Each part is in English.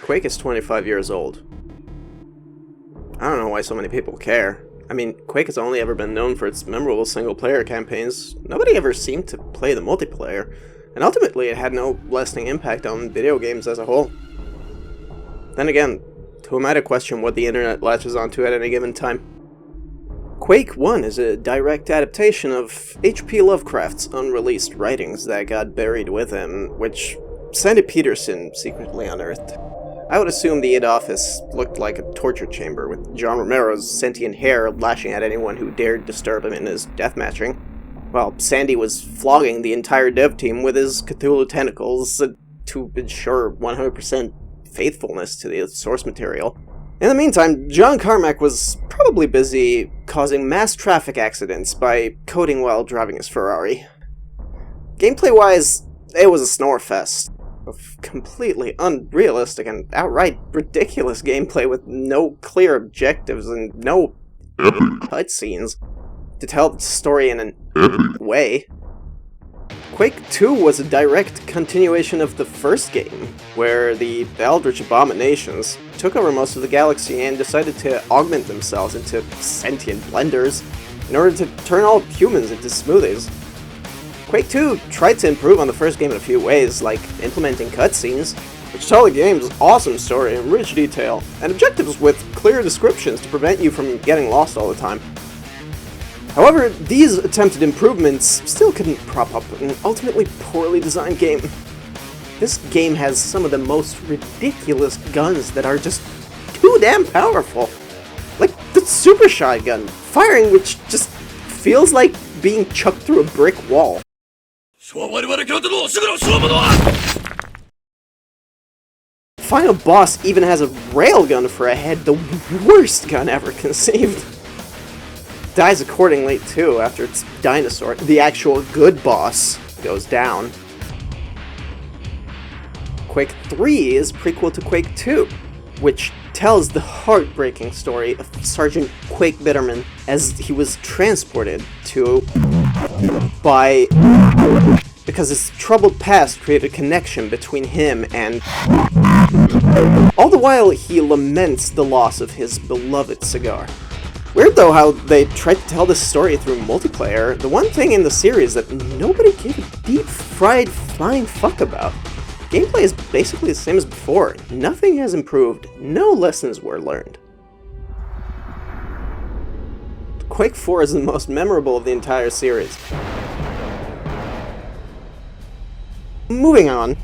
Quake is 25 years old. I don't know why so many people care. I mean, Quake has only ever been known for its memorable single-player campaigns. Nobody ever seemed to play the multiplayer, and ultimately it had no lasting impact on video games as a whole. Then again, who am I to question what the internet latches onto at any given time? Quake I is a direct adaptation of H.P. Lovecraft's unreleased writings that got buried with him, which Sandy Peterson secretly unearthed. I would assume the id office looked like a torture chamber, with John Romero's sentient hair lashing at anyone who dared disturb him in his deathmatching, while Sandy was flogging the entire dev team with his Cthulhu tentacles to ensure 100% faithfulness to the source material. In the meantime, John Carmack was probably busy causing mass traffic accidents by coding while driving his Ferrari. Gameplay-wise, it was a snore fest of completely unrealistic and outright ridiculous gameplay with no clear objectives and no cutscenes to tell the story in an way. Quake II was a direct continuation of the first game, where the Eldritch Abominations took over most of the galaxy and decided to augment themselves into sentient blenders in order to turn all humans into smoothies. Quake II tried to improve on the first game in a few ways, like implementing cutscenes, which tell the game's awesome story in rich detail, and objectives with clear descriptions to prevent you from getting lost all the time. However, these attempted improvements still couldn't prop up an ultimately poorly designed game. This game has some of the most ridiculous guns that are just too damn powerful. Like the super shotgun, firing which just feels like being chucked through a brick wall. Final boss even has a railgun for a head, the worst gun ever conceived. Dies accordingly too after its dinosaur, the actual good boss, goes down. Quake III is prequel to Quake II, which tells the heartbreaking story of Sergeant Quake Bitterman as he was transported to because his troubled past created a connection between him and... All the while he laments the loss of his beloved cigar. Weird though how they tried to tell this story through multiplayer, the one thing in the series that nobody gave a deep-fried flying fuck about. Gameplay is basically the same as before, nothing has improved, no lessons were learned. Quake IV is the most memorable of the entire series. Moving on.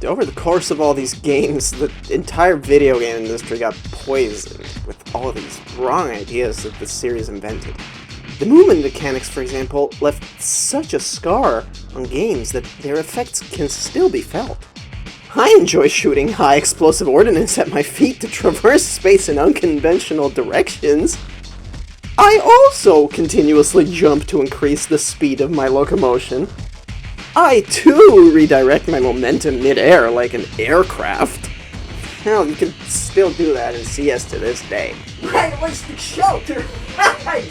Over the course of all these games, the entire video game industry got poisoned with all of these wrong ideas that the series invented. The movement mechanics, for example, left such a scar on games that their effects can still be felt. I enjoy shooting high explosive ordnance at my feet to traverse space in unconventional directions. I also continuously jump to increase the speed of my locomotion. I, too, redirect my momentum mid-air like an aircraft. Hell, you can still do that in CS to this day. Realistic shelter!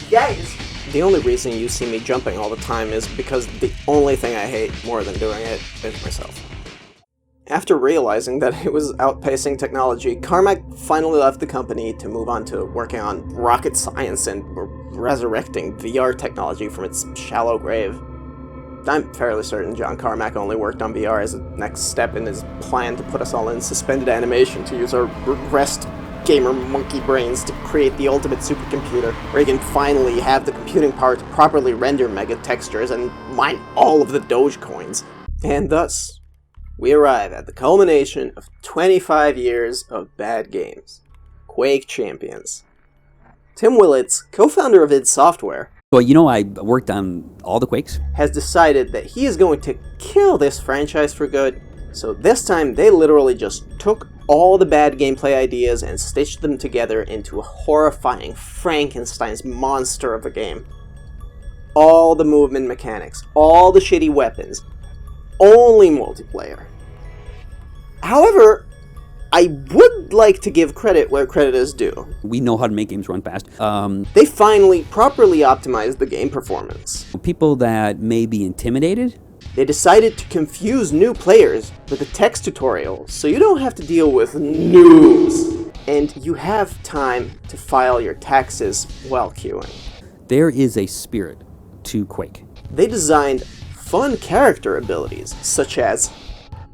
Yes! The only reason you see me jumping all the time is because the only thing I hate more than doing it is myself. After realizing that it was outpacing technology, Carmack finally left the company to move on to working on rocket science and resurrecting VR technology from its shallow grave. I'm fairly certain John Carmack only worked on VR as a next step in his plan to put us all in suspended animation to use our regressed gamer monkey brains to create the ultimate supercomputer, where he can finally have the computing power to properly render mega textures and mine all of the Dogecoins. And thus, we arrive at the culmination of 25 years of bad games. Quake Champions. Tim Willits, co-founder of id Software, Well, you know, I worked on all the Quakes. Has decided that he is going to kill this franchise for good, so this time they literally just took all the bad gameplay ideas and stitched them together into a horrifying Frankenstein's monster of a game. All the movement mechanics, all the shitty weapons, only multiplayer. However, I would like to give credit where credit is due. We know how to make games run fast. They finally properly optimized the game performance. People that may be intimidated They decided to confuse new players with a text tutorial, so you don't have to deal with noobs. And you have time to file your taxes while queuing. There is a spirit to Quake. They designed fun character abilities, such as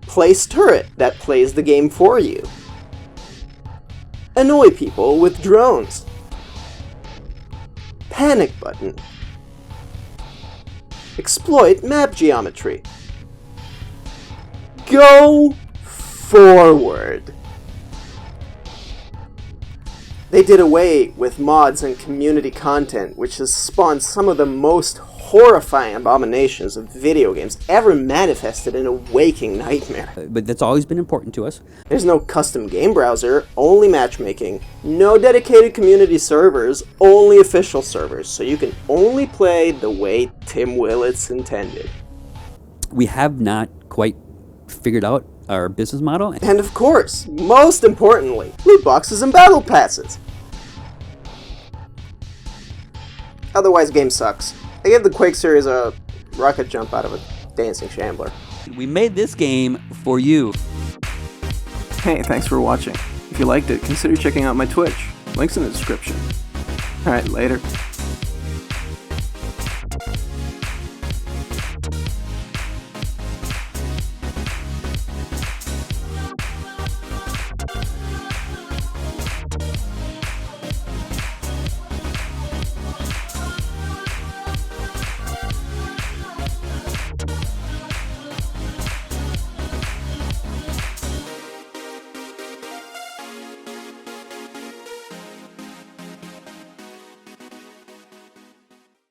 place turret that plays the game for you, annoy people with drones, panic button, exploit map geometry, go forward. They did away with mods and community content, which has spawned some of the most horrifying abominations of video games ever manifested in a waking nightmare. But that's always been important to us. There's no custom game browser, only matchmaking, no dedicated community servers, only official servers, so you can only play the way Tim Willits intended. We have not quite figured out our business model. And of course, most importantly, loot boxes and battle passes. Otherwise, game sucks. I give the Quake series a rocket jump out of a dancing shambler. We made this game for you. Hey, thanks for watching. If you liked it, consider checking out my Twitch. Link's in the description. Alright, later.